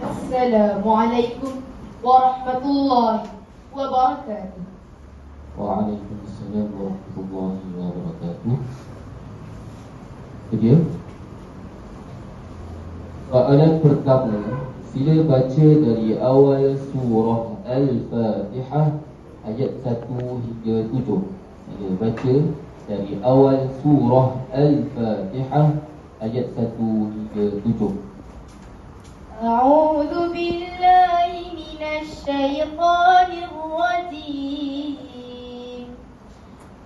Assalamualaikum warahmatullahi wabarakatuh. Waalaikumsalam warahmatullahi wabarakatuh. Dia soalan pertama, sila baca dari awal surah Al-Fatihah ayat 1 hingga 7. Sila baca dari awal surah Al-Fatihah ayat 1 hingga 7. A'udzu billahi minasy syaithanir rajim.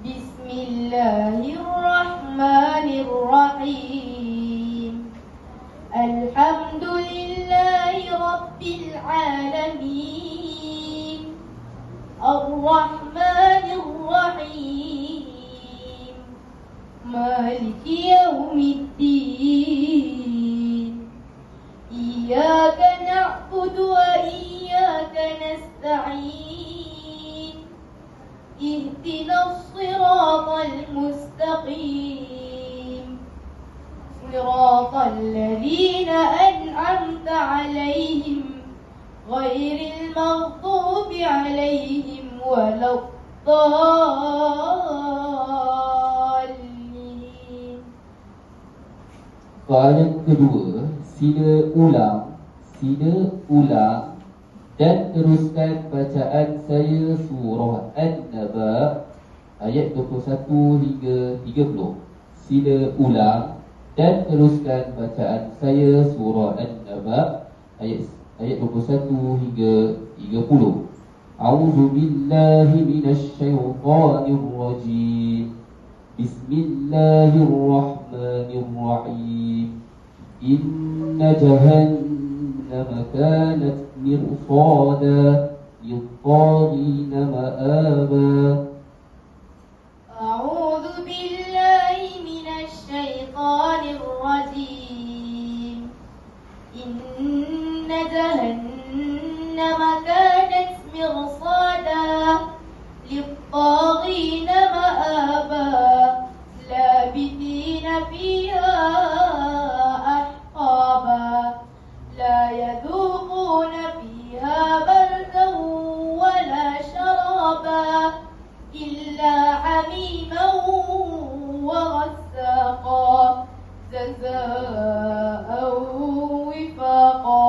Bismillahirrahmanirrahim. Alhamdulillahi rabbil alamin. Ar-Rahmanir Rahim. Maliki yaumiddin. Iyyaka na'budu wa iyyaka nasta'in. Ihdinas siratal mustaqim. Siratal ladzina an'amta 'alaihim ghairil maghdubi 'alaihim waladdallin. Soalan kedua, sila ulang dan teruskan bacaan saya surah An-Naba ayat 21 hingga 30. Sila ulang dan teruskan bacaan saya surah An-Naba ayat 21 hingga 30. A'udzu billahi minasy syaithanir rajim. Bismillahirrahmanirrahim. Inna jahannama kanat mirsada lit-taghina ma'aba. A'udzu billahi minasy syaithanir rajim. Inna jahannama kanat mirsada lit-taghina ma'aba. Labithina fiha ahqaba. La yadhuquna fiha bardan wala sharaba illa hamiman wa ghassaqa jazaa'an wifaqa.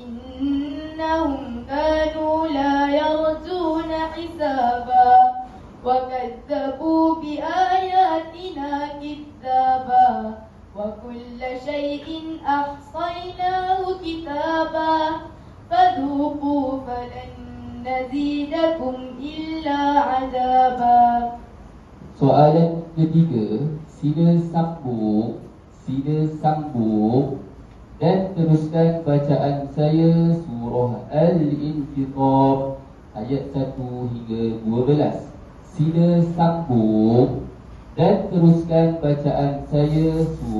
Innahum kanu la yarjuna hisaba wa kadzabu bi ayatina kidzaba wa kulla shay'in ahsaynahu kitaba fadhuqu falan nazidakum illa azaba. Soalan ketiga, sila sambung dan teruskan bacaan saya surah Al-Infitar ayat 1 hingga 12. Sila sambung dan teruskan bacaan saya surah